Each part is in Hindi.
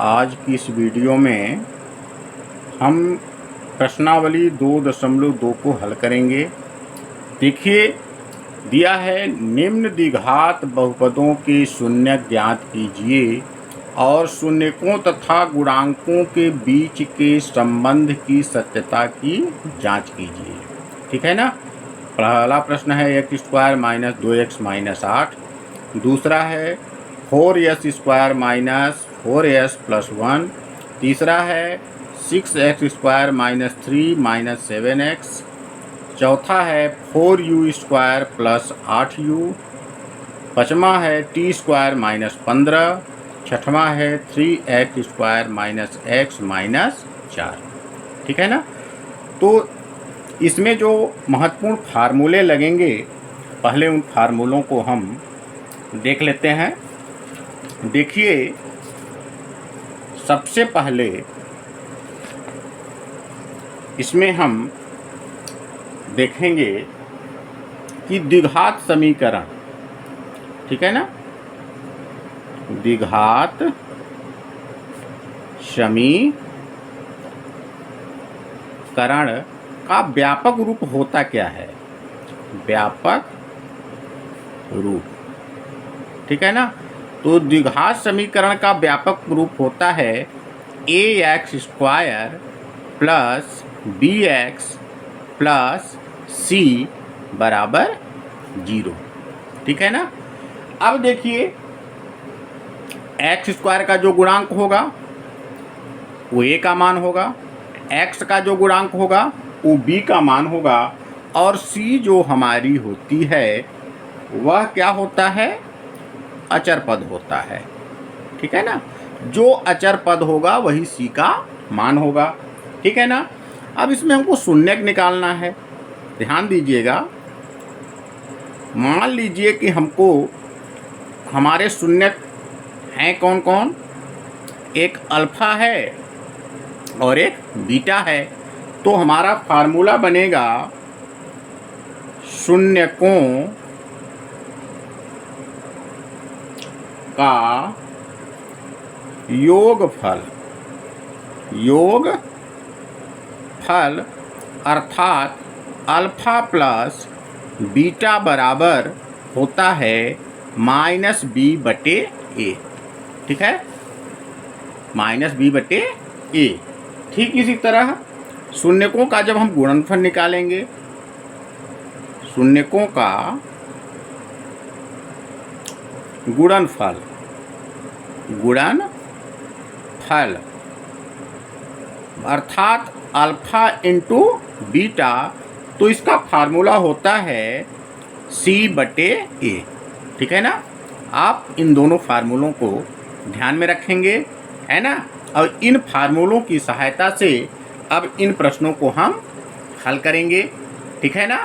आज की इस वीडियो में हम प्रश्नावली 2.2 को हल करेंगे। देखिए, दिया है निम्न द्विघात बहुपदों के शून्य ज्ञात कीजिए और शून्यकों तथा गुणांकों के बीच के संबंध की सत्यता की जांच कीजिए। ठीक है ना। पहला प्रश्न है x square minus 2x minus 8। दूसरा है 4s square minus 4s plus 1। तीसरा है 6x square minus 3 minus 7x। चौथा है 4u स्क्वायर प्लस 8u। पाँचवा है टी स्क्वायर माइनस 15। छठवां है 3x square minus x minus 4। ठीक है ना। तो इसमें जो महत्वपूर्ण फार्मूले लगेंगे, पहले उन फार्मूलों को हम देख लेते हैं। देखिए, सबसे पहले इसमें हम देखेंगे कि द्विघात समीकरण, ठीक है ना, द्विघात समीकरण का व्यापक रूप होता क्या है। व्यापक रूप, ठीक है ना। तो द्विघात समीकरण का व्यापक रूप होता है ax square plus bx plus c बराबर 0। ठीक है ना। अब देखिए, x स्क्वायर का जो गुणांक होगा वो a का मान होगा, x का जो गुणांक होगा वो b का मान होगा, और c जो हमारी होती है वह क्या होता है, अचर पद होता है। ठीक है ना। जो अचर पद होगा वही c का मान होगा। ठीक है ना। अब इसमें हमको शून्यक निकालना है। ध्यान दीजिएगा, मान लीजिए कि हमको हमारे शून्यक हैं कौन कौन, एक अल्फा है और एक बीटा है। तो हमारा फार्मूला बनेगा शून्यकों का योगफल, अर्थात अल्फा प्लस बीटा बराबर होता है माइनस बी बटे ए। ठीक है, माइनस बी बटे ए। ठीक इसी तरह शून्यकों का जब हम गुणनफल निकालेंगे, शून्यकों का गुणनफल अर्थात अल्फा इंटू बीटा, तो इसका फार्मूला होता है c बटे ए। ठीक है ना। आप इन दोनों फार्मूलों को ध्यान में रखेंगे, है ना। और इन फार्मूलों की सहायता से अब इन प्रश्नों को हम हल करेंगे। ठीक है ना।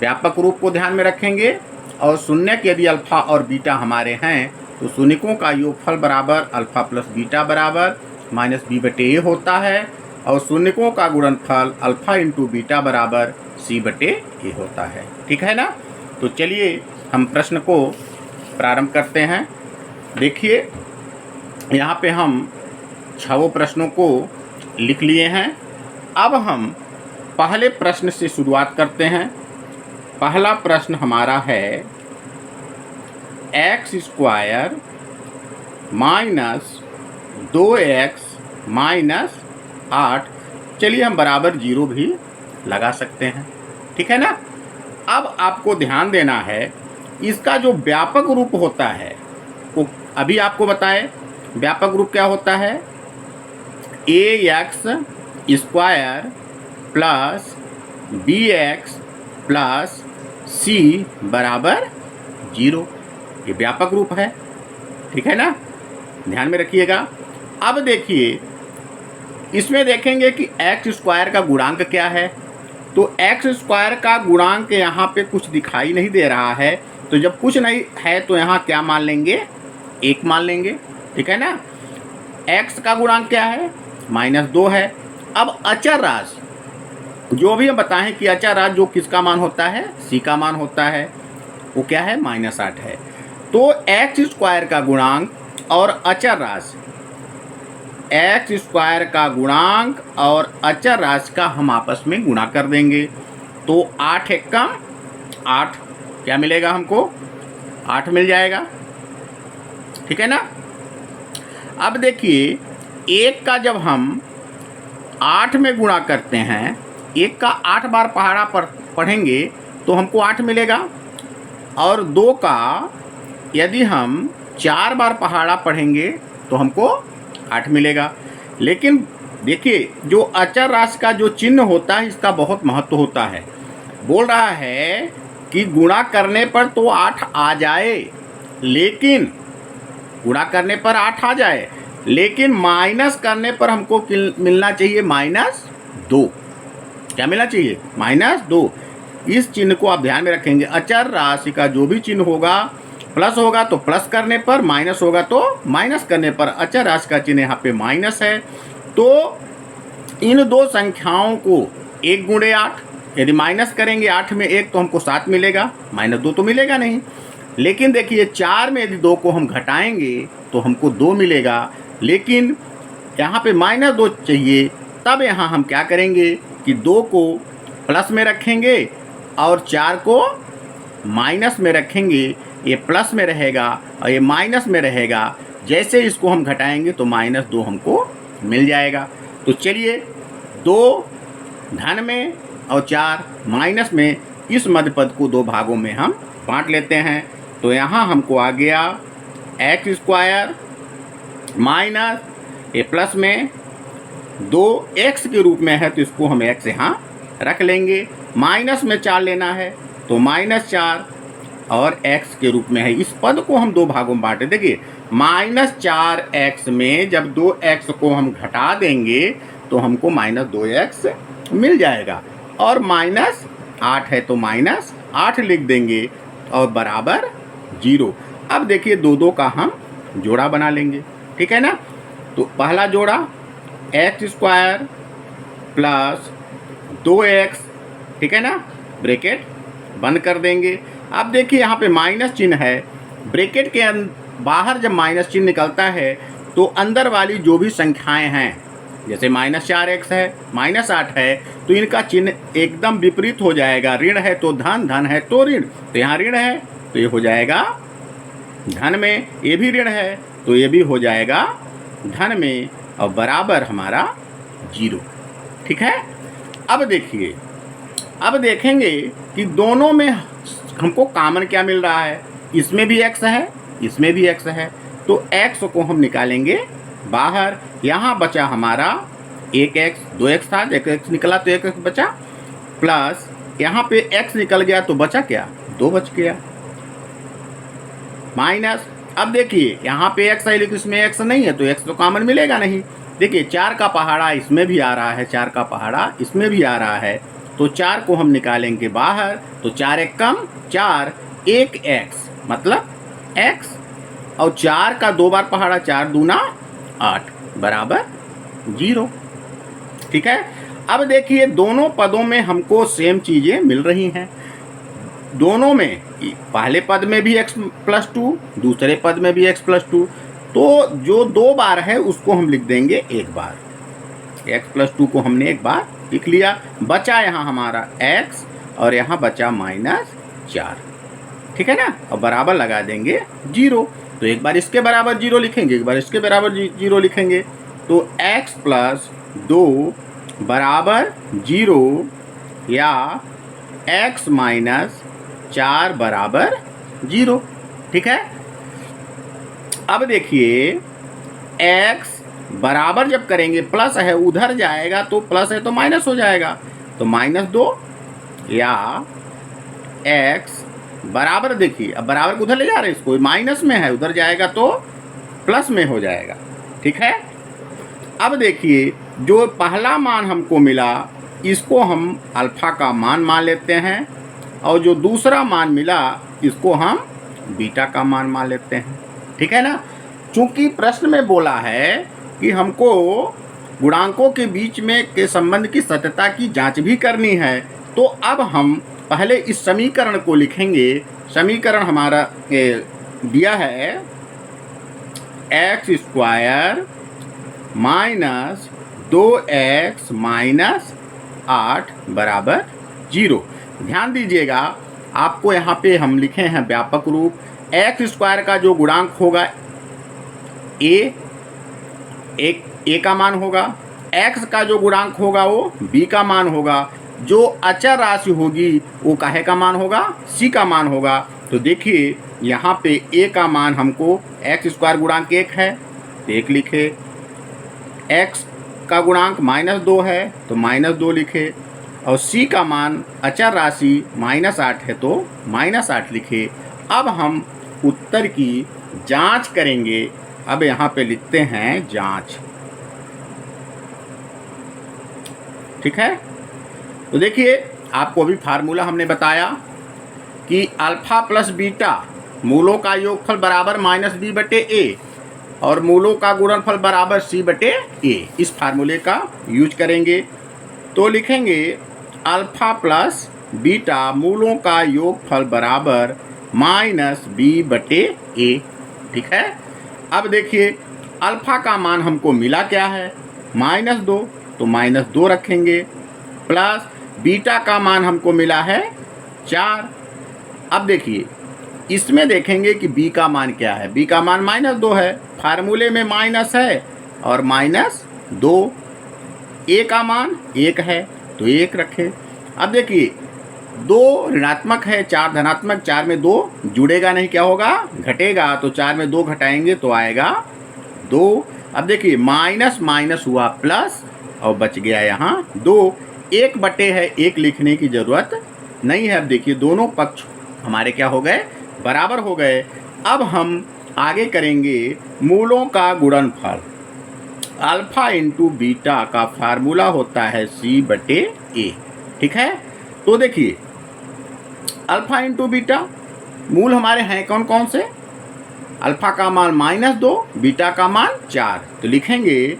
व्यापक रूप को ध्यान में रखेंगे, और शून्यक यदि अल्फा और बीटा हमारे हैं तो शून्यकों का योगफल बराबर अल्फा प्लस बीटा बराबर माइनस बी बटे ए होता है, और शून्यकों का गुणनफल अल्फा इंटू बीटा बराबर सी बटे ए होता है। ठीक है ना। तो चलिए हम प्रश्न को प्रारंभ करते हैं। देखिए, यहाँ पे हम 6 प्रश्नों को लिख लिए हैं। अब हम पहले प्रश्न से शुरुआत करते हैं। पहला प्रश्न हमारा है x square minus 2x minus 8। चलिए हम बराबर 0 भी लगा सकते हैं। ठीक है ना। अब आपको ध्यान देना है, इसका जो व्यापक रूप होता है वो अभी आपको बताए। व्यापक रूप क्या होता है, ax square plus bx plus c बराबर 0। ये व्यापक रूप है। ठीक है ना, ध्यान में रखिएगा। अब देखिए, इसमें देखेंगे कि x स्क्वायर का गुणांक क्या है। तो x स्क्वायर का गुणांक यहाँ पे कुछ दिखाई नहीं दे रहा है, तो जब कुछ नहीं है तो यहाँ क्या मान लेंगे, 1 मान लेंगे। ठीक है ना। x का गुणांक क्या है, -2 है। अब अचर राशि जो भी हम बताएं कि अचर राशि जो किसका मान होता है, c का मान होता है, वो क्या है, -8 है। तो x स्क्वायर का गुणांक और अचर राशि एक्स स्क्वायर का गुणांक और अचर राशि का हम आपस में गुणा कर देंगे। तो 8 एकम 8, क्या मिलेगा हमको? 8 मिल जाएगा, ठीक है ना। अब देखिए, एक का जब हम 8 में गुणा करते हैं, एक का 8 बार पहाड़ा पढ़ेंगे तो हमको 8 मिलेगा, और 2 का यदि हम 4 बार पहाड़ा पढ़ेंगे तो हमको 8 मिलेगा। लेकिन देखिए, जो अचर राशि का जो चिन्ह होता है इसका बहुत महत्व होता है। बोल रहा है कि गुणा करने पर तो 8 आ जाए, लेकिन गुणा करने पर 8 आ जाए, लेकिन माइनस करने पर हमको मिलना चाहिए -2। क्या मिलना चाहिए? -2। इस चिन्ह को आप ध्यान में रखेंगे। अचर राशि का जो भी चिन्ह होगा, प्लस होगा तो प्लस करने पर, माइनस होगा तो माइनस करने पर। अचर राशि का चिन्ह यहाँ पे माइनस है, तो इन दो संख्याओं को 1 गुणे 8, यदि माइनस करेंगे 8 में 1 तो हमको 7 मिलेगा, -2 तो मिलेगा नहीं। लेकिन देखिए, 4 में यदि 2 को हम घटाएंगे तो हमको 2 मिलेगा, लेकिन यहाँ पे -2 चाहिए। तब यहाँ हम क्या करेंगे कि 2 को प्लस में रखेंगे और 4 को माइनस में रखेंगे। ये प्लस में रहेगा और ये माइनस में रहेगा। जैसे इसको हम घटाएंगे तो -2 हमको मिल जाएगा। तो चलिए, 2 धन में और 4 माइनस में, इस मध्य पद को 2 भागों में हम बांट लेते हैं। तो यहाँ हमको आ गया एक्स स्क्वायर माइनस ये प्लस में 2x के रूप में है, तो इसको हम x यहाँ रख लेंगे। माइनस में 4 लेना है तो -4 और x के रूप में है। इस पद को हम 2 भागों में बांटे। देखिए, -4x में जब 2x को हम घटा देंगे तो हमको -2x मिल जाएगा, और -8 है तो -8 लिख देंगे और बराबर 0। अब देखिए, 2 का हम जोड़ा बना लेंगे, ठीक है ना। तो पहला जोड़ा एक्स स्क्वायर प्लस 2x, ठीक है ना, ब्रैकेट बंद कर देंगे। अब देखिए, यहाँ पे माइनस चिन्ह है, ब्रैकेट के बाहर जब माइनस चिन्ह निकलता है तो अंदर वाली जो भी संख्याएं हैं, जैसे -4x है, -8 है, तो इनका चिन्ह एकदम विपरीत हो जाएगा। ऋण है तो धन, धन है तो ऋण। तो यहाँ ऋण है तो ये हो जाएगा धन में, ये भी ऋण है तो ये भी हो जाएगा धन में, और बराबर हमारा 0, ठीक है। अब देखिए, अब देखेंगे कि दोनों में हमको कॉमन क्या मिल रहा है। इसमें भी x है, इसमें भी x है, तो x को हम निकालेंगे बाहर। यहाँ बचा हमारा 1x, 2x था, 1x निकला तो 1x बचा, प्लस यहाँ पे x निकल गया तो बचा क्या? 2 बच गया, माइनस। अब देखिए, यहाँ पे x है लेकिन इसमें x नहीं है तो x तो कॉमन मिलेगा नहीं। देखिए, 4 का पहाड़ा इसमें भी आ रहा है, 4 का पहाड़ा इसमें भी आ रहा है, तो 4 को हम निकालेंगे बाहर। तो 4 एक कम 4, 1x मतलब x, और 4 का 2 बार पहाड़ा, 4 दूना 8 बराबर 0, ठीक है। अब देखिए, दोनों पदों में हमको सेम चीज़ें मिल रही हैं। दोनों में, पहले पद में भी x+2, दूसरे पद में भी x+2, तो जो 2 बार है उसको हम लिख देंगे 1 बार। x+2 को हमने 1 बार लिख लिया। बचा यहाँ हमारा x और यहाँ बचा -4, ठीक है ना, और बराबर लगा देंगे 0। तो एक बार इसके बराबर 0 लिखेंगे, एक बार इसके बराबर 0 लिखेंगे, तो x+2 बराबर 0 या x-4 बराबर 0, ठीक है। अब देखिए, x बराबर जब करेंगे, प्लस है उधर जाएगा तो प्लस है तो माइनस हो जाएगा, तो -2 या x बराबर, देखिए अब बराबर को उधर ले जा रहे हैं, इसको माइनस में है, उधर जाएगा तो प्लस में हो जाएगा, ठीक है। अब देखिए, जो पहला मान हमको मिला इसको हम अल्फा का मान मान लेते हैं, और जो दूसरा मान मिला इसको हम बीटा का मान मान लेते हैं, ठीक है ना। चूंकि प्रश्न में बोला है कि हमको गुणांकों के बीच में के संबंध की सत्यता की जांच भी करनी है, तो अब हम पहले इस समीकरण को लिखेंगे। समीकरण हमारा दिया है x² माइनस 2x माइनस 8 बराबर 0। ध्यान दीजिएगा, आपको यहाँ पे हम लिखे हैं व्यापक रूप। एक्स स्क्वायर का जो गुणांक होगा ए का मान होगा, x का जो गुणांक होगा वो b का मान होगा, जो अचर राशि होगी वो काहे का मान होगा, c का मान होगा। तो देखिए यहाँ पे a का मान हमको एक्स स्क्वायर गुणांक 1 है तो 1 लिखे, x का गुणांक -2 है तो -2 लिखे, और c का मान अचर राशि -8 है तो -8 लिखे। अब हम उत्तर की जांच करेंगे। अब यहाँ पे लिखते हैं जांच, ठीक है। तो देखिए आपको अभी फार्मूला हमने बताया कि अल्फा प्लस बीटा मूलों का योगफल बराबर -b/a और मूलों का गुणनफल बराबर c/a। इस फार्मूले का यूज करेंगे तो लिखेंगे अल्फा प्लस बीटा मूलों का योगफल बराबर -b/a, ठीक है। अब देखिए अल्फा का मान हमको मिला क्या है, -2, तो -2 रखेंगे, प्लस बीटा का मान हमको मिला है 4। अब देखिए इसमें देखेंगे कि b का मान क्या है, b का मान -2 है, फार्मूले में माइनस है और -2, a का मान 1 है तो 1 रखें। अब देखिए 2 ऋणात्मक है, 4 धनात्मक, 4 में 2 जुड़ेगा नहीं, क्या होगा, घटेगा, तो 4 में 2 घटाएंगे तो आएगा 2। अब देखिए माइनस माइनस हुआ प्लस और बच गया यहाँ 2, 1/, है 1 लिखने की जरूरत नहीं है। अब देखिए दोनों पक्ष हमारे क्या हो गए, बराबर हो गए। अब हम आगे करेंगे मूलों का गुणनफल। अल्फा इंटू बीटा का फार्मूला होता है c/a, ठीक है। तो देखिए अल्फा इंटू बीटा मूल हमारे हैं कौन कौन से, अल्फा का मान -2, बीटा का मान 4, तो लिखेंगे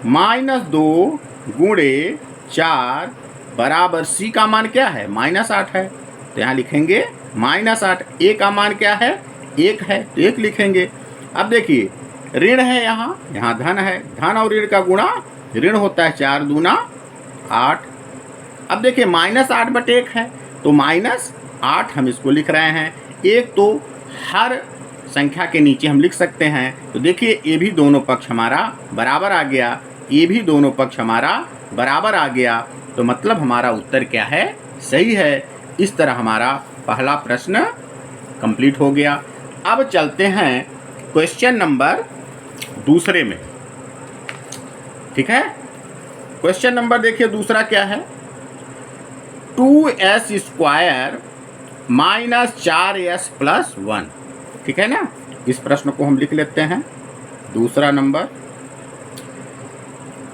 -2 गुणे 4 बराबर c का मान क्या है, -8 है तो यहाँ लिखेंगे -8। a का मान क्या है, 1 है तो 1 लिखेंगे। अब देखिए ऋण है, यहाँ धन है, धन और ऋण का गुणा ऋण होता है, 4 दूना 8। अब देखिए -8/1 है तो -8 हम इसको लिख रहे हैं। 1 तो हर संख्या के नीचे हम लिख सकते हैं, तो देखिए ये भी दोनों पक्ष हमारा बराबर आ गया, ये भी दोनों पक्ष हमारा बराबर आ गया, तो मतलब हमारा उत्तर क्या है, सही है। इस तरह हमारा पहला प्रश्न कंप्लीट हो गया। अब चलते हैं क्वेश्चन नंबर दूसरे में, ठीक है। क्वेश्चन नंबर देखिए दूसरा क्या है, 2s स्क्वायर -4s + 1, ठीक है ना। इस प्रश्न को हम लिख लेते हैं। दूसरा number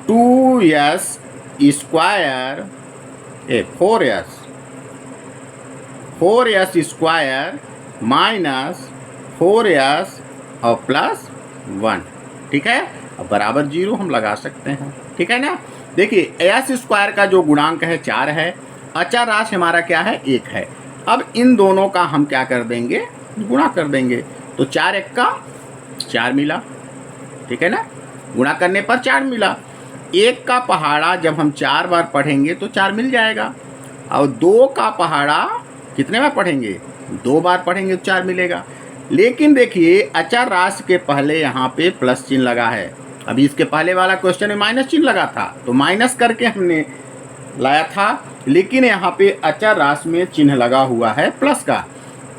2s square 4s square -4s और +1, ठीक है, अब बराबर 0 हम लगा सकते हैं, ठीक है ना। देखिए s स्क्वायर का जो गुणांक है 4 है, अचर राशि हमारा क्या है, 1 है। अब इन दोनों का हम क्या कर देंगे, गुणा कर देंगे, तो 4 1 का 4 मिला, ठीक है ना, गुणा करने पर 4 मिला। 1 का पहाड़ा जब हम 4 बार पढ़ेंगे तो 4 मिल जाएगा, और 2 का पहाड़ा कितने बार पढ़ेंगे, 2 बार पढ़ेंगे तो 4 मिलेगा। लेकिन देखिए अचर राशि के पहले यहाँ पे प्लस चिन्ह लगा है, अभी इसके पहले वाला क्वेश्चन में माइनस चिन्ह लगा था तो माइनस करके हमने लाया था, लेकिन यहाँ पे अचर राशि में चिन्ह लगा हुआ है प्लस का,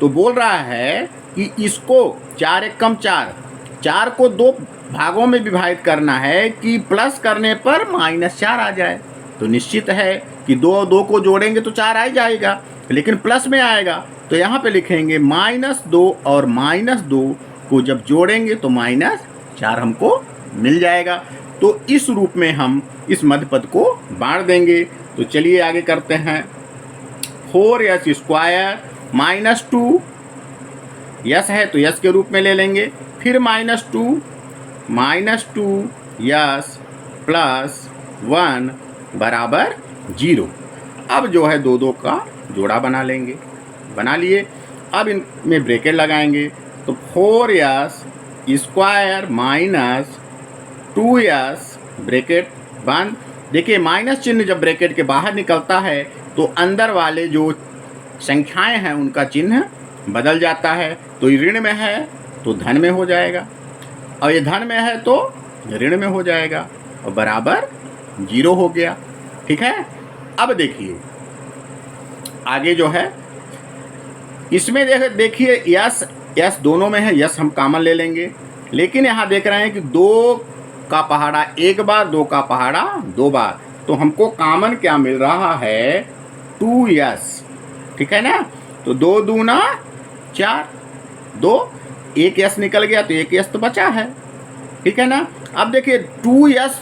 तो बोल रहा है कि इसको 4 1 कम 4 को 2 भागों में विभाजित करना है कि प्लस करने पर -4 आ जाए। तो निश्चित है कि 2 को जोड़ेंगे तो 4 आ जाएगा, लेकिन प्लस में आएगा, तो यहाँ पे लिखेंगे -2 और -2 को जब जोड़ेंगे तो -4 हमको मिल जाएगा। तो इस रूप में हम इस मध्य पद को बांट देंगे। तो चलिए आगे करते हैं। 4s स्क्वायर -2 यस है तो यस के रूप में ले लेंगे, फिर -2 यस +1 बराबर 0। अब जो है 2 का जोड़ा बना लेंगे, बना लिए। अब इनमें ब्रैकेट लगाएंगे, तो 4s स्क्वायर -2s ब्रैकेट बंद। देखिए माइनस चिन्ह जब ब्रैकेट के बाहर निकलता है तो अंदर वाले जो संख्याएं हैं उनका चिन्ह बदल जाता है। तो ये ऋण में है तो धन में हो जाएगा, और ये धन में है तो ऋण में हो जाएगा, और बराबर 0 हो गया। ठीक है। अब देखिए आगे जो है इसमें देखिए यस यस दोनों में है, यस हम कॉमन ले लेंगे, लेकिन यहाँ देख रहे हैं कि 2 का पहाड़ा एक बार, 2 का पहाड़ा 2 बार, तो हमको कॉमन क्या मिल रहा है 2s। ठीक है ना। तो 2 दूना 4, 2 एक यस निकल गया तो एक यस तो बचा है। ठीक है ना। अब देखिए 2s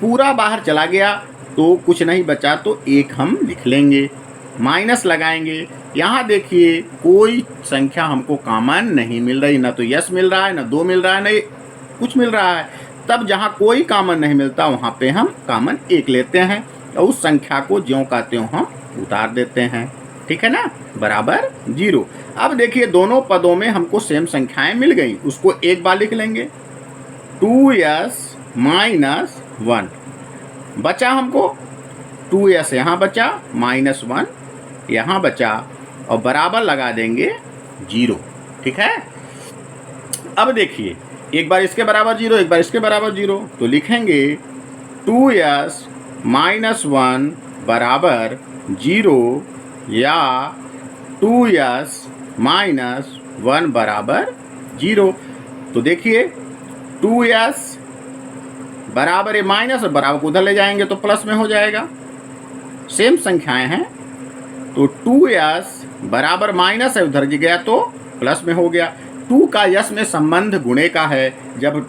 पूरा बाहर चला गया तो कुछ नहीं बचा, तो एक हम लिख लेंगे, माइनस लगाएंगे। यहाँ देखिए कोई संख्या हमको कॉमन नहीं मिल रही, ना तो यस मिल रहा है, ना 2 मिल रहा है, ना कुछ मिल रहा है। तब जहाँ कोई कॉमन नहीं मिलता वहाँ पे हम कॉमन 1 लेते हैं और उस संख्या को ज्यों का त्यों हम उतार देते हैं। ठीक है ना, बराबर 0। अब देखिए दोनों पदों में हमको सेम संख्याएं मिल गई, उसको एक बार लिख लेंगे 2s माइनस 1। बचा हमको 2s यहाँ बचा, माइनस 1 यहाँ बचा, और बराबर लगा देंगे 0। ठीक है। अब देखिए एक बार इसके बराबर 0, एक बार इसके बराबर 0, तो लिखेंगे 2s माइनस 1 बराबर 0 या 2s माइनस 1 बराबर 0। तो देखिए 2s बराबर है माइनस, और बराबर को उधर ले जाएंगे तो प्लस में हो जाएगा, सेम संख्याएं हैं। तो 2s बराबर माइनस है, उधर गया तो प्लस में हो गया। 2 का यस में संबंध गुणे का है, जब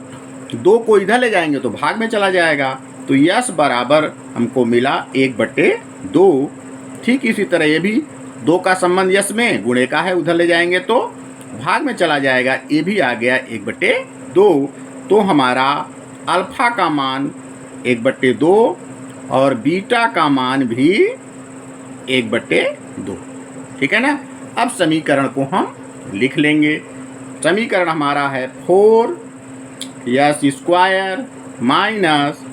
2 को इधर ले जाएंगे तो भाग में चला जाएगा, तो यस बराबर हमको मिला 1/2। ठीक इसी तरह ये भी 2 का संबंध यस में गुणे का है, उधर ले जाएंगे तो भाग में चला जाएगा, ये भी आ गया 1/2। तो हमारा अल्फा का मान 1/2 और बीटा का मान भी 1/2। ठीक है ना। अब समीकरण को हम लिख लेंगे। समीकरण हमारा है 4s² माइनस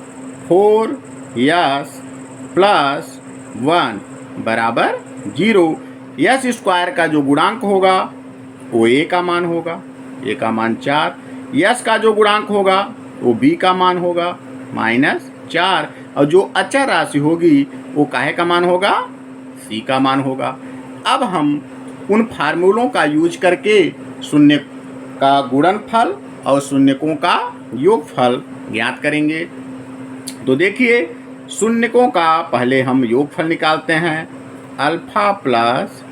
4s प्लस 1 बराबर 0। यस स्क्वायर का जो गुणांक होगा वो a का मान होगा, a का मान 4। यस का जो गुणांक होगा वो b का मान होगा -4, और जो अचर राशि होगी वो काहे का मान होगा, c का मान होगा। अब हम उन फार्मूलों का यूज करके शून्य का गुणनफल और शून्यकों का योगफल ज्ञात करेंगे। तो देखिए शून्यकों का पहले हम योगफल निकालते हैं। अल्फा प्लस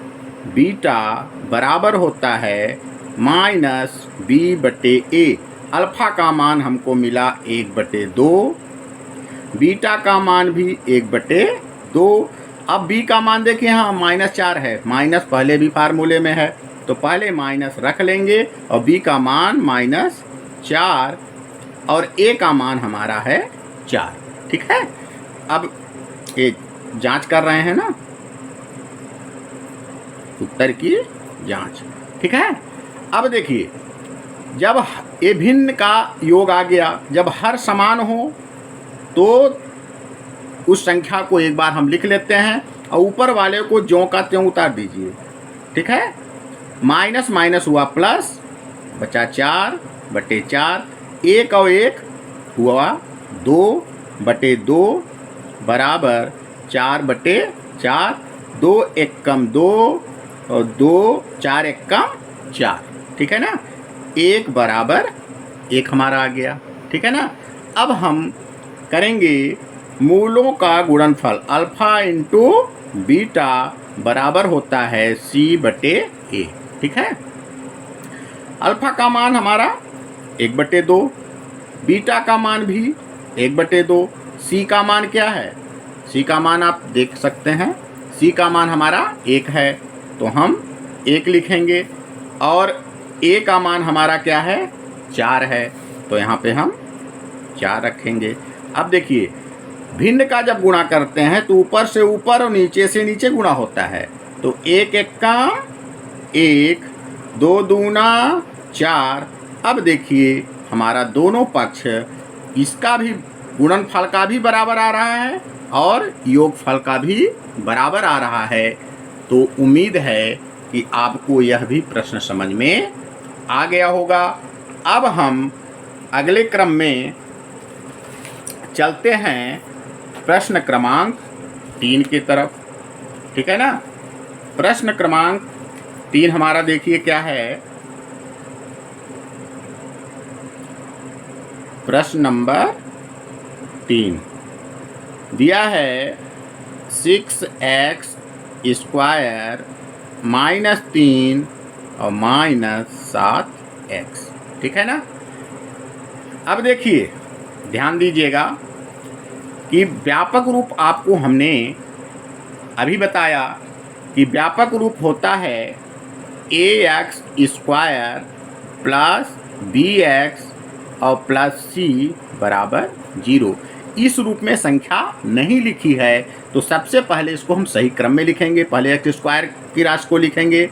बीटा बराबर होता है -b/a। अल्फा का मान हमको मिला 1/2, बीटा का मान भी 1/2। अब b का मान देखिए यहाँ -4 है, माइनस पहले भी फार्मूले में है तो पहले माइनस रख लेंगे, और b का मान -4 और a का मान हमारा है 4। ठीक है। अब ये जांच कर रहे हैं ना, उत्तर की जांच। ठीक है। अब देखिए जब ये भिन्न का योग आ गया, जब हर समान हो तो उस संख्या को एक बार हम लिख लेते हैं और ऊपर वाले को ज्यों का त्यों उतार दीजिए। ठीक है। माइनस माइनस हुआ प्लस, बचा 4/4, 1 और 1 हुआ 2/2 बराबर 4/4, 2 1 कम 2 और 2 4 1 कम 4। ठीक है ना। 1 बराबर 1 हमारा आ गया। ठीक है ना। अब हम करेंगे मूलों का गुणनफल, अल्फा इंटू बीटा बराबर होता है c/a। ठीक है। अल्फा का मान हमारा 1/2, बीटा का मान भी 1/2, c का मान क्या है, c का मान आप देख सकते हैं, c का मान हमारा 1 है तो हम 1 लिखेंगे, और a का मान हमारा क्या है 4 है तो यहाँ पे हम 4 रखेंगे। अब देखिए भिन्न का जब गुणा करते हैं तो ऊपर से ऊपर और नीचे से नीचे गुणा होता है, तो 1 1 का 1, 2 दूना 4। अब देखिए हमारा दोनों पक्ष इसका भी गुणनफल का भी बराबर आ रहा है और योगफल का भी बराबर आ रहा है। तो उम्मीद है कि आपको यह भी प्रश्न समझ में आ गया होगा। अब हम अगले क्रम में चलते हैं प्रश्न क्रमांक 3 की तरफ, ठीक है ना। प्रश्न क्रमांक 3 हमारा देखिए क्या है। प्रश्न नंबर 3 दिया है 6x स्क्वायर -3 और -7x, ठीक है ना। अब देखिए ध्यान दीजिएगा कि व्यापक रूप आपको हमने अभी बताया कि व्यापक रूप होता है ax स्क्वायर प्लस bx और प्लस c बराबर 0। इस रूप में संख्या नहीं लिखी है तो सबसे पहले इसको हम सही क्रम में लिखेंगे। पहले एक्स स्क्वायर की राशि को लिखेंगे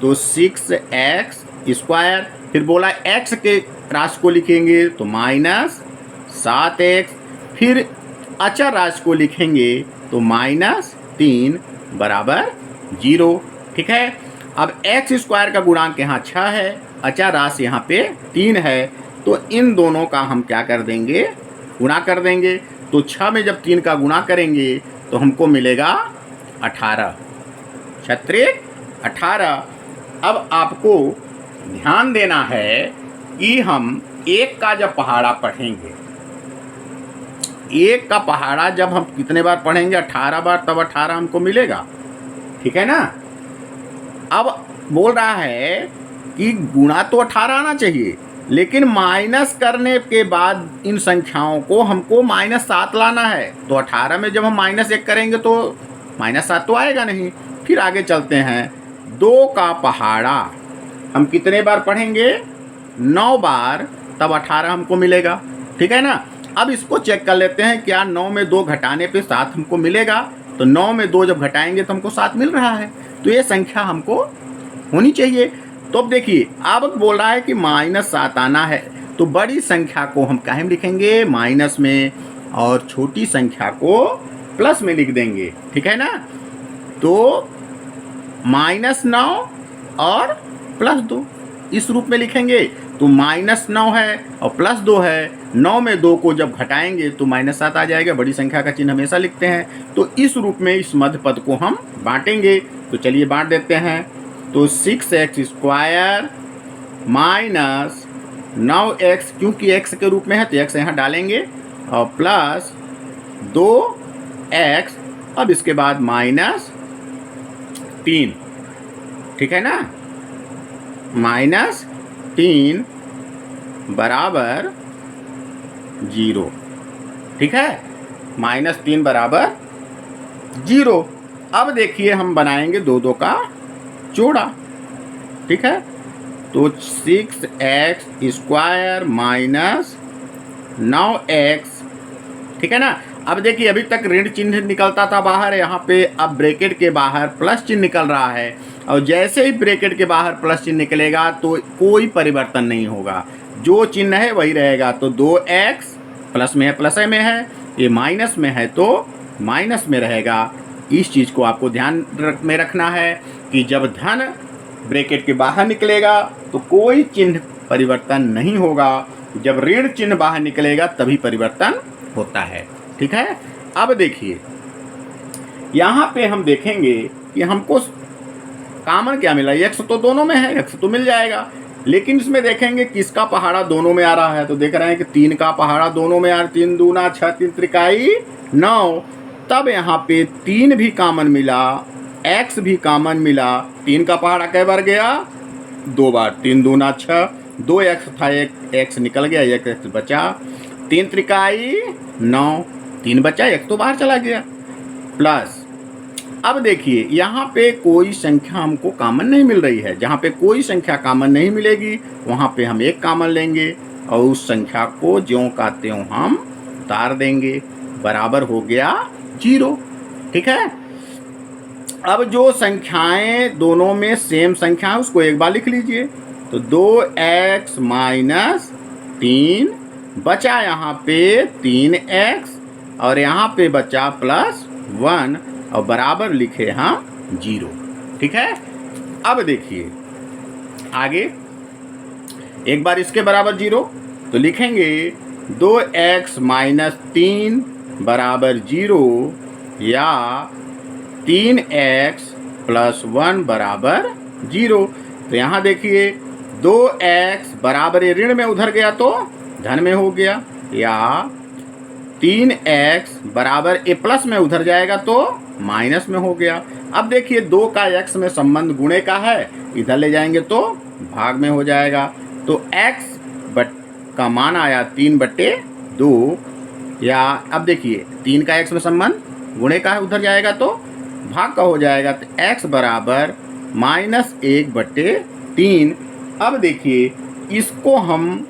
तो 6x स्क्वायर, फिर बोला x के राशि को लिखेंगे तो -7x, फिर अचर राशि को लिखेंगे तो -3 बराबर 0, ठीक है। अब x स्क्वायर का गुणांक यहाँ 6 है, अचर राशि यहाँ पे 3 है, तो इन दोनों का हम क्या कर देंगे, गुणा कर देंगे। तो 6 में जब 3 का गुणा करेंगे तो हमको मिलेगा 18, 18। अब आपको ध्यान देना है कि हम 1 का जब पहाड़ा पढ़ेंगे, 1 का पहाड़ा जब हम कितने बार पढ़ेंगे, 18 बार, तब 18 हमको मिलेगा, ठीक है ना। अब बोल रहा है कि गुणा तो 18 आना चाहिए, लेकिन माइनस करने के बाद इन संख्याओं को हमको -7 लाना है। तो 18 में जब हम -1 करेंगे तो -7 तो आएगा नहीं। फिर आगे चलते हैं, 2 का पहाड़ा हम कितने बार पढ़ेंगे, 9 बार, तब 18 हमको मिलेगा, ठीक है ना। अब इसको चेक कर लेते हैं, क्या 9 में 2 घटाने पे 7 हमको मिलेगा। तो 9 में 2 जब घटाएंगे तो हमको 7 मिल रहा है, तो ये संख्या हमको होनी चाहिए। तो अब देखिए, अब बोल रहा है कि -7 आना है, तो बड़ी संख्या को हम काहे में लिखेंगे, माइनस में, और छोटी संख्या को प्लस में लिख देंगे, ठीक है ना। तो -9 और +2 इस रूप में लिखेंगे। तो -9 है और +2 है, 9 में 2 को जब घटाएंगे तो -7 आ जाएगा। बड़ी संख्या का चिन्ह हमेशा लिखते हैं। तो इस रूप में इस मध्य पद को हम बांटेंगे। तो चलिए बांट देते हैं। तो 6x स्क्वायर -9x, क्योंकि x के रूप में है तो x यहाँ डालेंगे, और प्लस 2x, अब इसके बाद -3, ठीक है ना, -3 बराबर 0, ठीक है, -3 बराबर 0। अब देखिए हम बनाएंगे 2 का जोड़ा, ठीक है। तो 6x स्क्वायर -9x, ठीक है ना। अब देखिए अभी तक ऋण चिन्ह निकलता था बाहर, यहाँ पे अब ब्रैकेट के बाहर प्लस चिन्ह निकल रहा है, और जैसे ही ब्रैकेट के बाहर प्लस चिन्ह निकलेगा तो कोई परिवर्तन नहीं होगा, जो चिन्ह है वही रहेगा। तो 2x प्लस में है, प्लस में है, ये माइनस में है तो माइनस में रहेगा। इस चीज़ को आपको ध्यान में रखना है कि जब धन ब्रैकेट के बाहर निकलेगा तो कोई चिन्ह परिवर्तन नहीं होगा, जब ऋण चिन्ह बाहर निकलेगा तभी परिवर्तन होता है, ठीक है। अब देखिए यहाँ पे हम देखेंगे कि हमको कॉमन क्या मिला, x तो दोनों में है, x तो मिल जाएगा, लेकिन इसमें देखेंगे किसका पहाड़ा दोनों में आ रहा है। तो देख रहे हैं कि 3 का पहाड़ा दोनों में आ रहा है, 3 दूना 6, 3 त्रिकाई 9। तब यहाँ पे 3 भी कॉमन मिला, x भी कॉमन मिला। 3 का पहाड़ा कई बार गया, 2 बार, 3 दूना 6, 2x था, 1 x निकल गया, 1 x बचा, 3 त्रिकाई 9, 3 बचा, 1 तो बाहर चला गया, प्लस। अब देखिए यहाँ पे कोई संख्या हमको कॉमन नहीं मिल रही है। जहाँ पे कोई संख्या कॉमन नहीं मिलेगी वहाँ पे हम एक कॉमन लेंगे और उस संख्या को ज्यों का त्यों हम उतार देंगे, बराबर हो गया 0, ठीक है। अब जो संख्याएं दोनों में सेम संख्या है उसको एक बार लिख लीजिए। तो 2x - 3 बचा यहाँ पे 3x और यहाँ पे बचा +1 और बराबर लिखे हम 0। ठीक है। अब देखिए आगे, एक बार इसके बराबर 0 तो लिखेंगे 2x - 3 बराबर 0 या 3x + 1 बराबर 0। तो यहाँ देखिए 2x बराबर ये ऋण में उधर गया तो धन में हो गया, या 3x बराबर ए प्लस में उधर जाएगा तो माइनस में हो गया। अब देखिए 2 का x में संबंध गुणे का है, इधर ले जाएंगे तो भाग में हो जाएगा। तो x का मान आया 3/2, या अब देखिए 3 का x में संबंध गुणे का है, उधर जाएगा तो भाग का हो जाएगा। तो x बराबर -1/3। अब देखिए इसको हम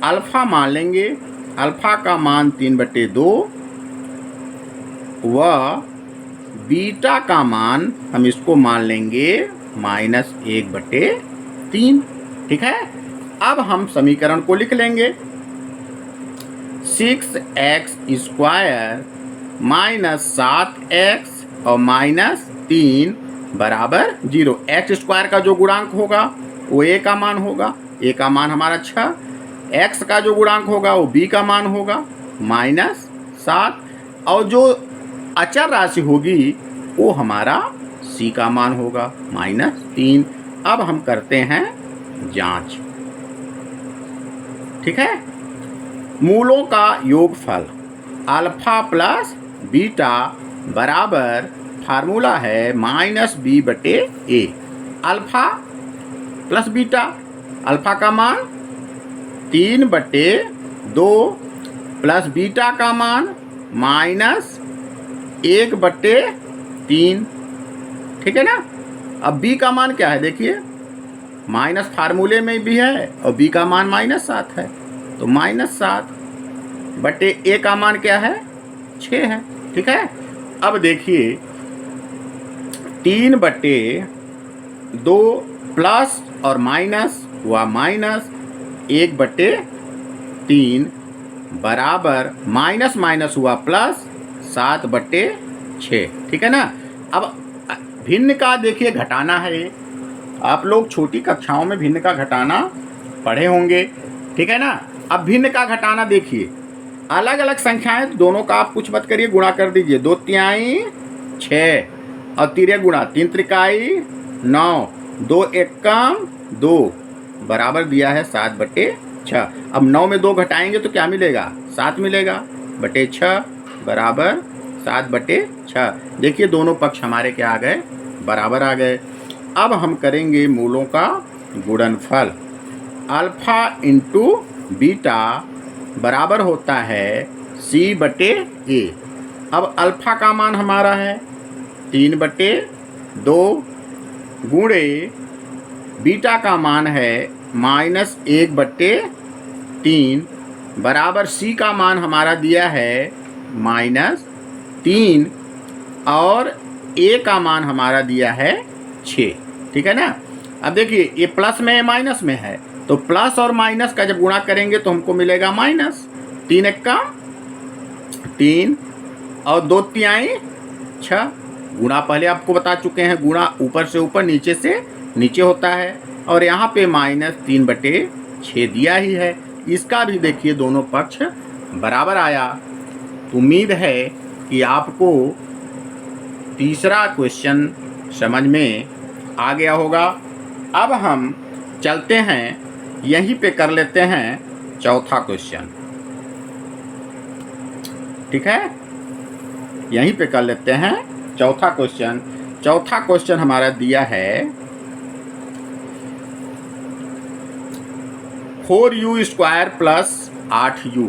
अल्फ़ा मान लेंगे, अल्फ़ा का मान 3/2 व बीटा का मान हम इसको मान लेंगे -1/3। ठीक है। अब हम समीकरण को लिख लेंगे 6x² - 7x और -3 बराबर 0। x² का जो गुणांक होगा वो a का मान होगा, a का मान हमारा 6, x का जो गुणांक होगा वो b का मान होगा -7, और जो अचर राशि होगी वो हमारा c का मान होगा -3। अब हम करते हैं जांच। ठीक है। मूलों का योगफल अल्फा प्लस बीटा बराबर फार्मूला है -b/a। Alpha plus beta, alpha का मान 3/2 प्लस बीटा का मान -1/3। ठीक है ना। अब b का मान क्या है, देखिए माइनस फार्मूले में भी है और b का मान -7 है, तो -7/a का मान क्या है, 6 है। ठीक है। अब देखिए 3/2 प्लस और माइनस हुआ -1/3 बराबर माइनस हुआ +7/6। ठीक है ना। अब भिन्न का देखिए घटाना है, आप लोग छोटी कक्षाओं में भिन्न का घटाना पढ़े होंगे। ठीक है ना। अब भिन्न का घटाना देखिए, अलग अलग संख्याएं दोनों का आप कुछ मत करिए, गुणा कर दीजिए। 2 तिहाई 6 और 3 गुणा 3 त्रिकाई 9, 2 एकम 2 बराबर दिया है 7/6। अब 9 में 2 घटाएंगे तो क्या मिलेगा, 7 मिलेगा बटे 6 बराबर 7/6। देखिए दोनों पक्ष हमारे क्या आ गए, बराबर आ गए। अब हम करेंगे मूलों का गुणनफल। अल्फा इंटू बीटा बराबर होता है c/a। अब अल्फा का मान हमारा है 3/2 गुणे बीटा का मान है -1/3 बराबर c का मान हमारा दिया है -3 और a का मान हमारा दिया है 6। ठीक है ना। अब देखिए ये प्लस में माइनस में है, तो प्लस और माइनस का जब गुणा करेंगे तो हमको मिलेगा माइनस। 3 एकम 3 और 2 तिहाई 6। गुणा पहले आपको बता चुके हैं, गुणा ऊपर से ऊपर नीचे से नीचे होता है, और यहाँ पे -3/6 दिया ही है। इसका भी देखिए दोनों पक्ष बराबर आया। उम्मीद है कि आपको तीसरा क्वेश्चन समझ में आ गया होगा। अब हम चलते हैं, यहीं पे कर लेते हैं चौथा क्वेश्चन। ठीक है, यहीं पे कर लेते हैं चौथा क्वेश्चन। चौथा क्वेश्चन हमारा दिया है 4u² + 8u।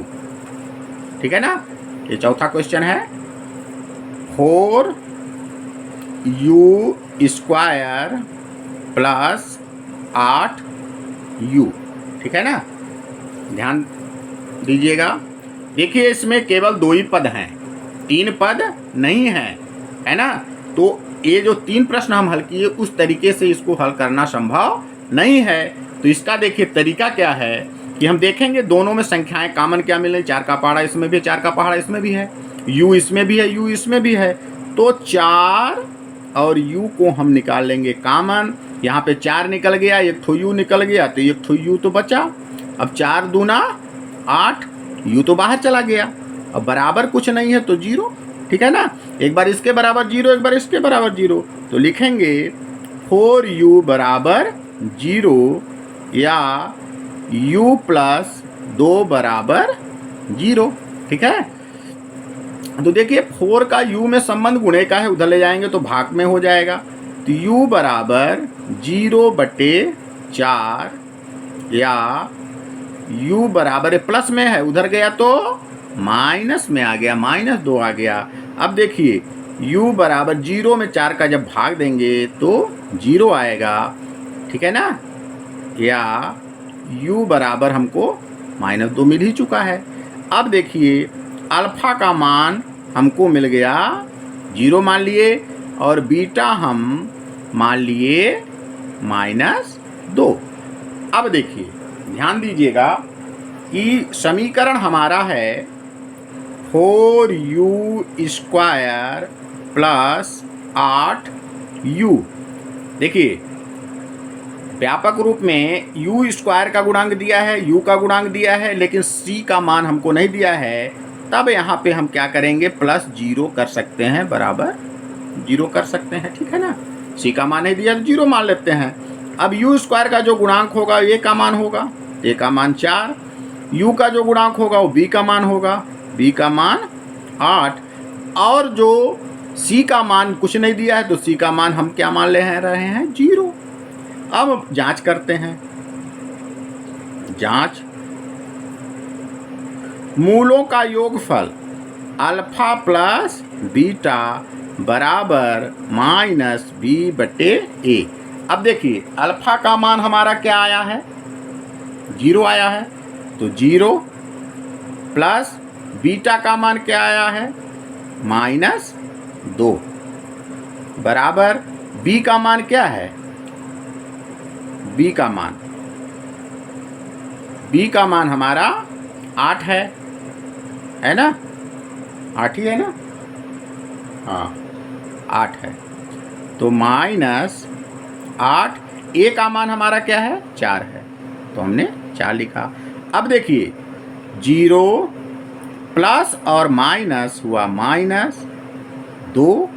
ठीक है ना। ये चौथा क्वेश्चन है 4u² + 8u। ठीक है ना। ध्यान दीजिएगा। देखिए इसमें केवल 2 ही पद हैं, 3 पद नहीं हैं, है ना। तो ये जो 3 प्रश्न हम हल किए उस तरीके से इसको हल करना संभव नहीं है। तो इसका देखिए तरीका क्या है कि हम देखेंगे दोनों में संख्याएं कॉमन क्या मिल रही। 4 का पहाड़ा इसमें भी है, 4 का पहाड़ा इसमें भी है, u इसमें भी है, u इसमें भी है। तो 4 और u को हम निकाल लेंगे कॉमन। यहाँ पे 4 निकल गया, एक ठो u निकल गया, तो एक ठो u तो बचा। अब 4 दूना 8, u तो बाहर चला गया। अब बराबर कुछ नहीं है तो 0, ठीक है ना। एक बार इसके बराबर 0, एक बार इसके बराबर 0, तो लिखेंगे 4u बराबर 0 या u प्लस 2 बराबर 0, ठीक है। तो देखिए 4 का u में संबंध गुणे का है, उधर ले जाएंगे तो भाग में हो जाएगा। तो u बराबर 0/4 या u बराबर प्लस में है, उधर गया तो माइनस में आ गया, -2 आ गया। अब देखिए u बराबर 0 में 4 का जब भाग देंगे तो 0 आएगा, ठीक है ना। या u बराबर हमको -2 मिल ही चुका है। अब देखिए अल्फा का मान हमको मिल गया 0 मान लिए, और बीटा हम मान लिए -2। अब देखिए ध्यान दीजिएगा कि समीकरण हमारा है 4u² प्लस 8u। देखिए व्यापक रूप में u² का गुणांक दिया है, u का गुणांक दिया है, लेकिन c का मान हमको नहीं दिया है। तब यहाँ पे हम क्या करेंगे, +0 कर सकते हैं, बराबर 0 कर सकते हैं, ठीक है ना। c का मान नहीं दिया तो 0 मान लेते हैं। अब u² का जो गुणांक होगा a का मान होगा, a का मान 4, u का जो गुणांक होगा वो b का मान होगा, b का मान 8, और जो c का मान कुछ नहीं दिया है तो c का मान हम क्या मान ले रहे हैं, 0। अब जांच करते हैं, जांच। मूलों का योगफल अल्फा प्लस बीटा बराबर -b/a। अब देखिए अल्फा का मान हमारा क्या आया है, 0 आया है, तो 0 प्लस बीटा का मान क्या आया है, -2 बराबर b का मान क्या है, b का मान हमारा 8 है ना, 8 ही है ना, हाँ 8 है। तो -8, a का मान हमारा क्या है, 4 है, तो हमने 4 लिखा। अब देखिए 0 प्लस और माइनस हुआ -2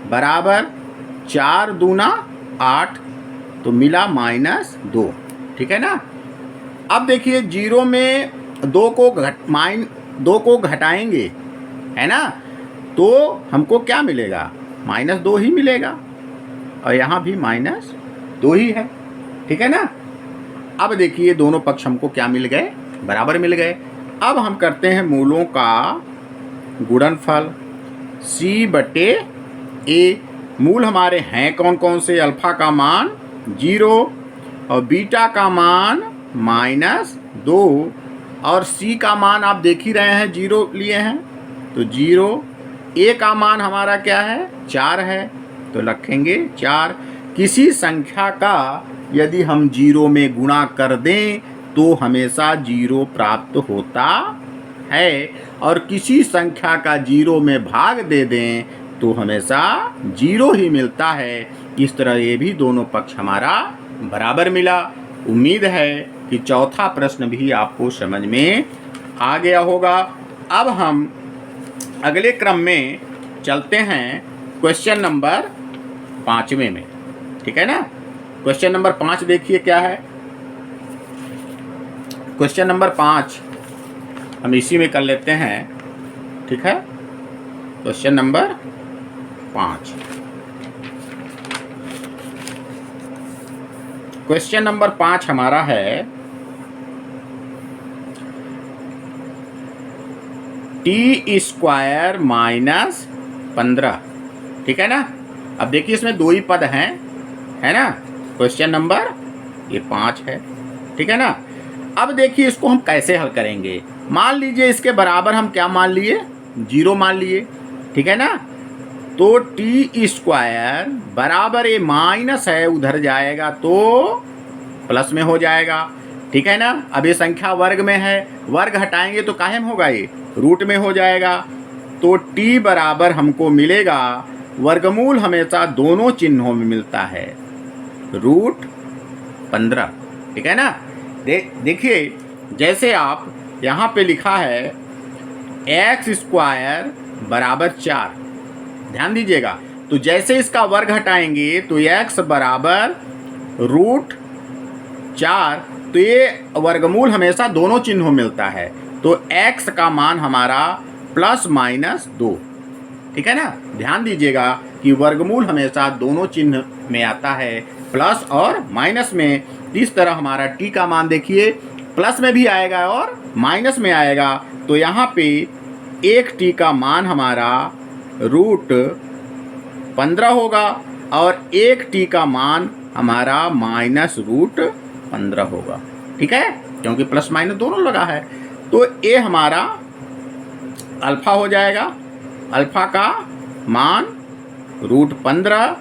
बराबर 4 दूना 8, तो मिला -2, ठीक है ना। अब देखिए 0 में 2 को घटाएंगे, है ना, तो हमको क्या मिलेगा, -2 ही मिलेगा, और यहाँ भी -2 ही है, ठीक है ना। अब देखिए दोनों पक्ष हमको क्या मिल गए, बराबर मिल गए। अब हम करते हैं मूलों का गुणनफल c/a। मूल हमारे हैं कौन कौन से, अल्फा का मान 0 और बीटा का मान -2, और c का मान आप देख ही रहे हैं 0 लिए हैं, तो 0। a का मान हमारा क्या है, 4 है, तो रखेंगे 4। किसी संख्या का यदि हम 0 में गुणा कर दें तो हमेशा 0 प्राप्त होता है, और किसी संख्या का 0 में भाग दे दें तो हमेशा 0 ही मिलता है। इस तरह ये भी दोनों पक्ष हमारा बराबर मिला। उम्मीद है कि चौथा प्रश्न भी आपको समझ में आ गया होगा। अब हम अगले क्रम में चलते हैं क्वेश्चन नंबर 5वें में, ठीक है ना। क्वेश्चन नंबर 5 देखिए क्या है। क्वेश्चन नंबर 5 हम इसी में कर लेते हैं, ठीक है। क्वेश्चन नंबर 5, क्वेश्चन नंबर 5 हमारा है t² - 15, ठीक है ना। अब देखिए इसमें 2 ही पद हैं, है ना। क्वेश्चन नंबर ये 5 है, ठीक है ना। अब देखिए इसको हम कैसे हल करेंगे। मान लीजिए इसके बराबर हम क्या मान लिए, 0 मान लिए, ठीक है ना। तो t² बराबर ये माइनस है, उधर जाएगा तो प्लस में हो जाएगा। ठीक है ना। अब ये संख्या वर्ग में है, वर्ग हटाएंगे तो काहे में होगा, ये रूट में हो जाएगा। तो t बराबर हमको मिलेगा, वर्गमूल हमेशा दोनों चिन्हों में मिलता है, √15। ठीक है ना। देखिए जैसे आप यहाँ पे लिखा है x² बराबर 4, ध्यान दीजिएगा। तो जैसे इसका वर्ग हटाएंगे तो x बराबर √4, तो ये वर्गमूल हमेशा दोनों चिन्हों मिलता है। तो x का मान हमारा ±2। ठीक है ना। ध्यान दीजिएगा कि वर्गमूल हमेशा दोनों चिन्ह में आता है, प्लस और माइनस में। इस तरह हमारा t का मान देखिए प्लस में भी आएगा और माइनस में आएगा। तो यहाँ पे 1t का मान हमारा √15 होगा और 1t का मान हमारा -√15 होगा। ठीक है, क्योंकि प्लस माइनस दोनों लगा है। तो ये हमारा अल्फा हो जाएगा, अल्फा का मान √15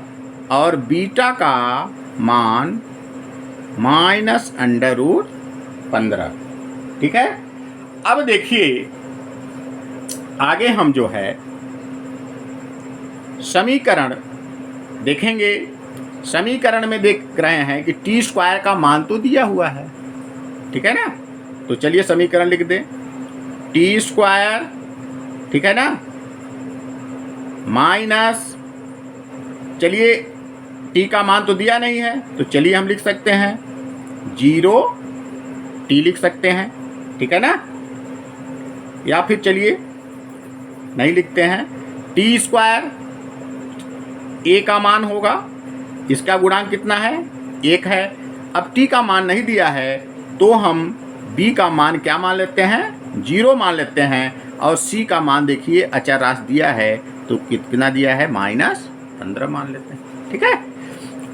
और बीटा का मान -√15। ठीक है। अब देखिए आगे हम जो है समीकरण देखेंगे। समीकरण में देख रहे हैं कि t² का मान तो दिया हुआ है। ठीक है ना। तो चलिए समीकरण लिख दें, t², ठीक है ना, माइनस, चलिए t का मान तो दिया नहीं है तो चलिए हम लिख सकते हैं 0t लिख सकते हैं। ठीक है ना। या फिर चलिए नहीं लिखते हैं, t², a का मान होगा, इसका गुणांक कितना है, 1 है। अब t का मान नहीं दिया है तो हम b का मान क्या मान लेते हैं, 0 मान लेते हैं। और c का मान देखिए अचर राशि दिया है तो कितना दिया है, -15 मान लेते हैं। ठीक है।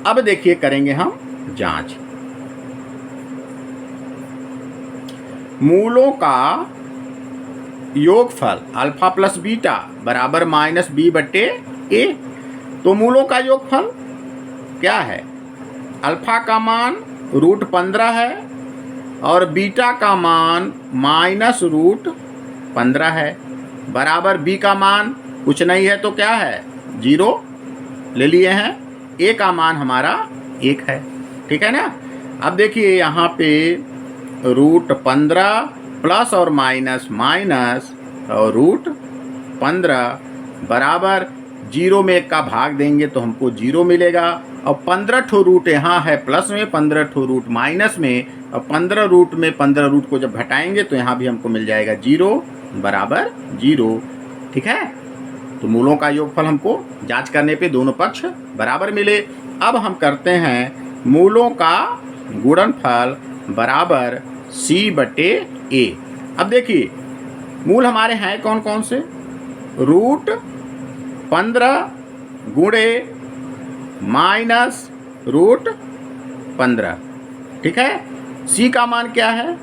अब देखिए करेंगे हम जांच। मूलों का योगफल अल्फा प्लस बीटा बराबर -b/a। तो मूलों का योगफल क्या है, अल्फा का मान √15 है और बीटा का मान -√15 है, बराबर b का मान कुछ नहीं है तो क्या है, 0 ले लिए हैं। a का मान हमारा 1 है। ठीक है ना। अब देखिए यहाँ पे √15 प्लस और माइनस माइनस और √15 बराबर 0 में 1 का भाग देंगे तो हमको 0 मिलेगा। और 15 ठो रूट यहाँ है प्लस में, 15 ठो रूट माइनस में, और 15 रूट में 15 रूट को जब घटाएंगे तो यहाँ भी हमको मिल जाएगा 0 बराबर 0। ठीक है। तो मूलों का योगफल हमको जांच करने पे दोनों पक्ष बराबर मिले। अब हम करते हैं मूलों का गुणनफल बराबर c/a। अब देखिए मूल हमारे हैं कौन कौन से, √15 गुणे -√15। ठीक है। c का मान क्या है,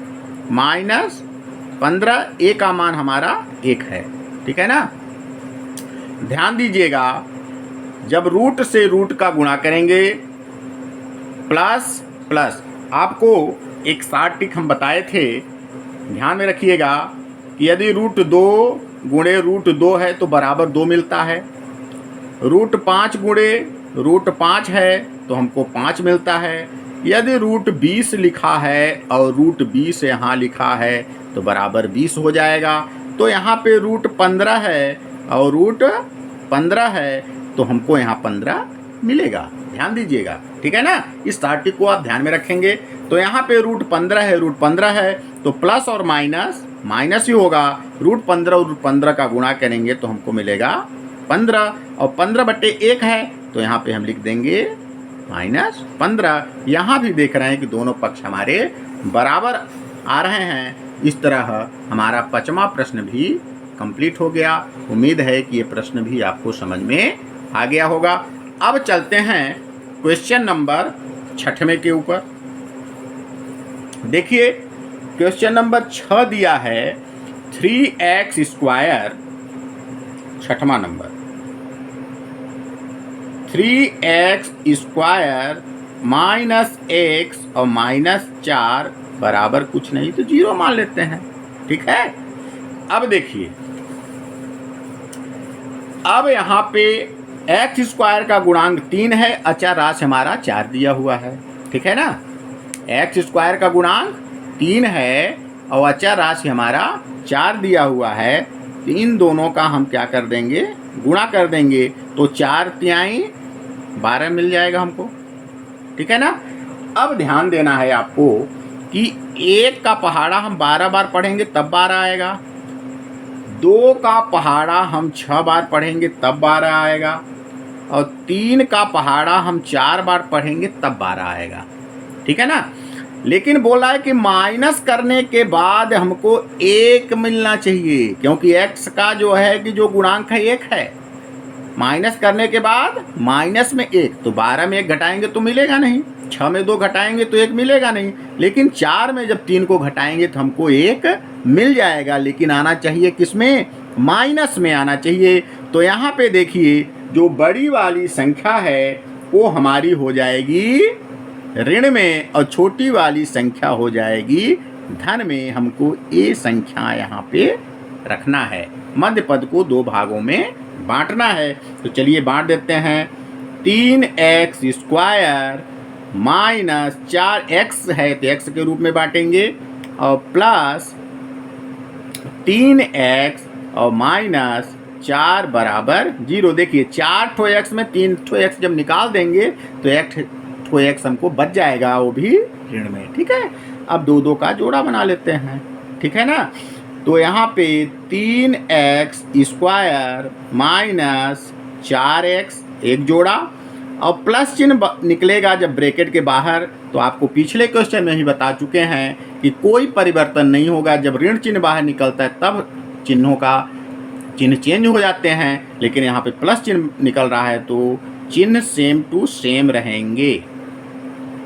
-15, a का मान हमारा 1 है। ठीक है ना। ध्यान दीजिएगा जब रूट से रूट का गुणा करेंगे प्लस प्लस, आपको एक शॉर्ट ट्रिक हम बताए थे, ध्यान में रखिएगा कि यदि √2 गुणे √2 है तो बराबर 2 मिलता है, √5 गुणे √5 है तो हमको 5 मिलता है। यदि √20 लिखा है और √20 यहाँ लिखा है तो बराबर 20 हो जाएगा। तो यहाँ पे √15 है और √15 है तो हमको यहाँ 15 मिलेगा। ध्यान दीजिएगा। ठीक है ना। इस शॉर्ट ट्रिक को आप ध्यान में रखेंगे। तो यहाँ पे √15 है, √15 है तो प्लस और माइनस माइनस ही होगा। √15 और √15 का गुणा करेंगे तो हमको मिलेगा 15 और 15/1 है तो यहाँ पे हम लिख देंगे -15। यहाँ भी देख रहे हैं कि दोनों पक्ष हमारे बराबर आ रहे हैं। इस तरह हमारा 5वां प्रश्न भी कंप्लीट हो गया। उम्मीद है कि ये प्रश्न भी आपको समझ में आ गया होगा। अब चलते हैं क्वेश्चन नंबर 6वें के ऊपर। देखिए क्वेश्चन नंबर 6 दिया है 3x², 6वां नंबर, 3x² - x और -4 बराबर कुछ नहीं तो 0 मान लेते हैं। ठीक है, अब देखिए, अब यहाँ पे एक्स स्क्वायर का गुणांक 3 है, अचर राशि हमारा 4 दिया हुआ है। ठीक है ना, एक्स स्क्वायर का गुणांक 3 है और अचर राशि हमारा 4 दिया हुआ है। तो इन दोनों का हम क्या कर देंगे, गुणा कर देंगे, तो 4 तिहाई 12 मिल जाएगा हमको। ठीक है ना, अब ध्यान देना है आपको कि 1 का पहाड़ा हम 12 बार पढ़ेंगे तब 12 आएगा, 2 का पहाड़ा हम 6 बार पढ़ेंगे तब 12 आएगा, और 3 का पहाड़ा हम 4 बार पढ़ेंगे तब 12 आएगा। ठीक है ना, लेकिन बोला है कि माइनस करने के बाद हमको 1 मिलना चाहिए, क्योंकि x का जो है कि जो गुणांक है 1 है, माइनस करने के बाद माइनस में 1, तो 12 में 1 घटाएंगे तो मिलेगा नहीं, 6 में 2 घटाएंगे तो 1 मिलेगा नहीं, लेकिन 4 में जब 3 को घटाएंगे तो हमको 1 मिल जाएगा, लेकिन आना चाहिए किसमें, माइनस में आना चाहिए। तो यहाँ पे देखिए, जो बड़ी वाली संख्या है वो हमारी हो जाएगी ऋण में और छोटी वाली संख्या हो जाएगी धन में। हमको ये संख्या यहाँ पे रखना है, मध्य पद को 2 भागों में बांटना है। तो चलिए बांट देते हैं, 3x स्क्वायर माइनस 4x है तो x के रूप में बांटेंगे, और प्लस 3x और माइनस 4 बराबर 0। देखिए 4 ठो x में 3 ठो x जब निकाल देंगे तो 1 ठो x हमको बच जाएगा, वो भी ऋण में। ठीक है, अब 2 का जोड़ा बना लेते हैं। ठीक है ना, तो यहाँ पे 3x स्क्वायर माइनस 4x एक जोड़ा, और प्लस चिन्ह निकलेगा जब ब्रैकेट के बाहर। तो आपको पिछले क्वेश्चन में ही बता चुके हैं कि कोई परिवर्तन नहीं होगा, जब ऋण चिन्ह बाहर निकलता है तब चिन्हों का चिन्ह चेंज हो जाते हैं, लेकिन यहाँ पे प्लस चिन्ह निकल रहा है तो चिन्ह सेम टू सेम रहेंगे।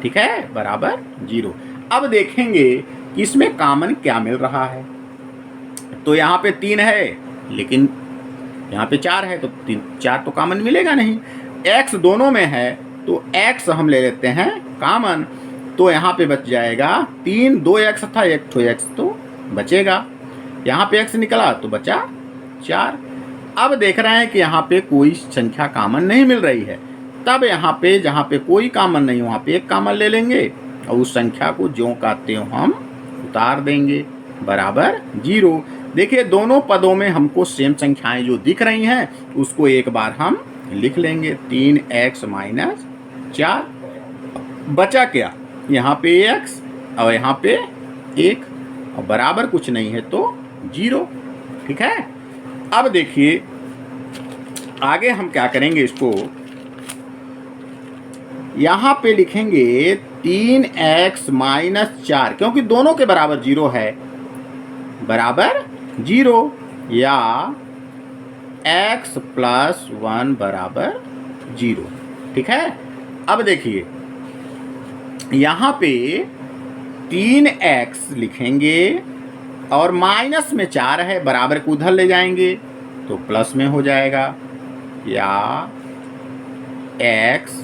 ठीक है, बराबर 0। अब देखेंगे कि इसमें कॉमन क्या मिल रहा है। तो यहाँ पे 3 है लेकिन यहाँ पे 4 है, तो 4 तो कॉमन मिलेगा नहीं। x दोनों में है तो x हम ले लेते हैं कॉमन, तो यहाँ पे बच जाएगा 3, 2x था, 1 ठो x तो बचेगा, यहाँ पे x निकला तो बचा 4। अब देख रहे हैं कि यहाँ पे कोई संख्या कॉमन नहीं मिल रही है, तब यहाँ पे जहाँ पे कोई कॉमन नहीं वहाँ पे एक कॉमन ले लेंगे और उस संख्या को ज्यों का त्यों हम उतार देंगे, बराबर 0। देखिए दोनों पदों में हमको सेम संख्याएं जो दिख रही हैं उसको एक बार हम लिख लेंगे, 3x माइनस 4, बचा क्या, यहाँ पे x और यहाँ पे 1, और बराबर कुछ नहीं है तो 0। ठीक है, अब देखिए आगे हम क्या करेंगे, इसको यहाँ पे लिखेंगे 3x माइनस 4, क्योंकि दोनों के बराबर 0 है, बराबर 0, या x प्लस 1 बराबर 0। ठीक है, अब देखिए यहाँ पे 3x लिखेंगे और माइनस में 4 है, बराबर को उधर ले जाएंगे तो प्लस में हो जाएगा, या x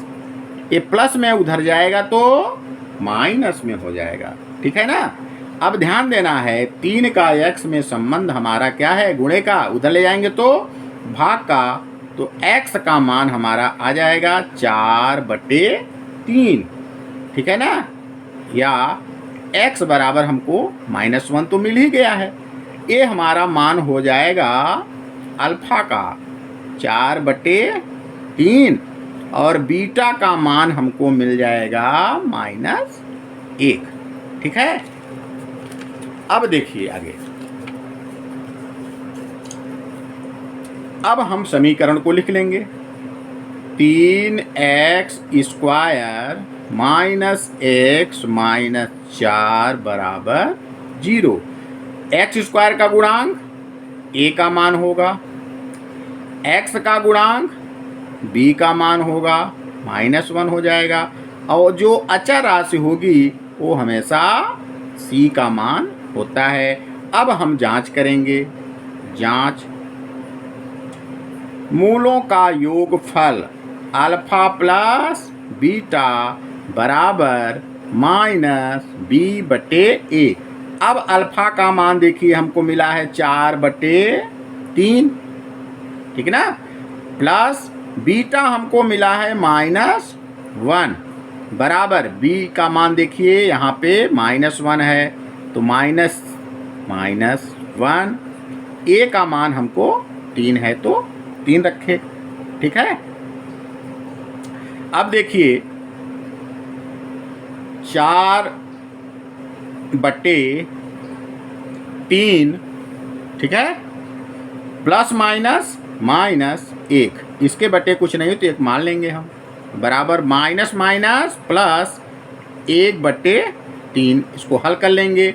ये प्लस में उधर जाएगा तो माइनस में हो जाएगा। ठीक है ना, अब ध्यान देना है 3 का x में संबंध हमारा क्या है, गुणे का, उधर ले जाएंगे तो भाग का, तो x का मान हमारा आ जाएगा 4/3। ठीक है ना, या x बराबर हमको -1 तो मिल ही गया है, ये हमारा मान हो जाएगा अल्फा का 4/3, और बीटा का मान हमको मिल जाएगा -1। ठीक है, अब देखिए आगे, अब हम समीकरण को लिख लेंगे, 3x square minus x minus 4 बराबर 0। x स्क्वायर का गुणांक a का मान होगा, x का गुणांक b का मान होगा, -1 हो जाएगा, और जो अचर राशि होगी वो हमेशा c का मान होता है। अब हम जांच करेंगे, जांच, मूलों का योगफल अल्फा प्लस बीटा बराबर माइनस बी बटे ए। अब अल्फा का मान देखिए हमको मिला है 4/3, ठीक है ना, प्लस बीटा हमको मिला है -1 बराबर बी का मान देखिए यहाँ पे -1 है तो माइनस 1, ए का मान हमको 3 है तो 3 रखे, ठीक है। अब देखिए 4/3, ठीक है, प्लस माइनस 1, इसके बटे कुछ नहीं तो 1 मान लेंगे हम, बराबर माइनस प्लस 1/3, इसको हल कर लेंगे।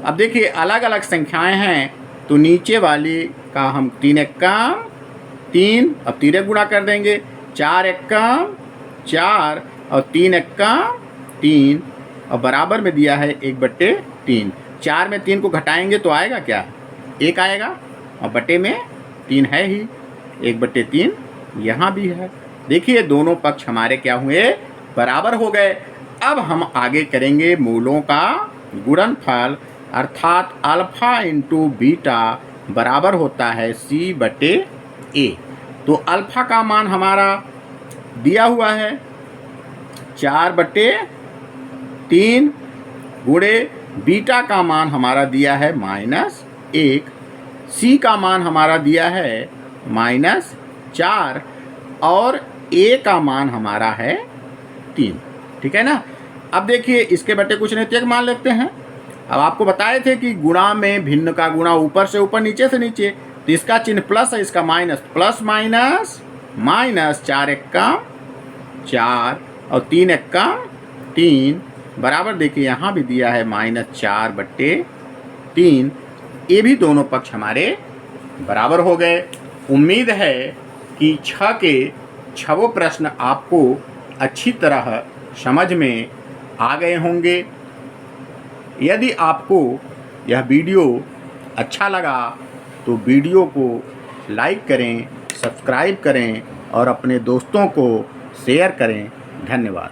अब देखिए अलग अलग संख्याएं हैं तो नीचे वाली का हम 3 एकम 3, अब 3 गुणा कर देंगे, 4 एकम 4 और 3 एकम 3 और बराबर में दिया है 1/3। 4 में 3 को घटाएंगे तो आएगा क्या, 1 आएगा और बटे में 3 है ही, 1/3 यहाँ भी है। देखिए दोनों पक्ष हमारे क्या हुए, बराबर हो गए। अब हम आगे करेंगे मूलों का गुणनफल, अर्थात अल्फा इंटू बीटा बराबर होता है C/A। तो अल्फा का मान हमारा दिया हुआ है 4/3 गुणे बीटा का मान हमारा दिया है -1, C का मान हमारा दिया है -4 और A का मान हमारा है 3, ठीक है ना। अब देखिए इसके बटे कुछ नहीं तो 1 मान लेते हैं। अब आपको बताए थे कि गुणा में भिन्न का गुणा ऊपर से ऊपर नीचे से नीचे, तो इसका चिन्ह प्लस है, इसका माइनस, प्लस माइनस 4 एकम 4 और 3 एकम 3 बराबर देखिए यहाँ भी दिया है -4/3। ये भी दोनों पक्ष हमारे बराबर हो गए। उम्मीद है कि 6 के 6 प्रश्न आपको अच्छी तरह समझ में आ गए होंगे। यदि आपको यह वीडियो अच्छा लगा तो वीडियो को लाइक करें, सब्सक्राइब करें और अपने दोस्तों को शेयर करें। धन्यवाद।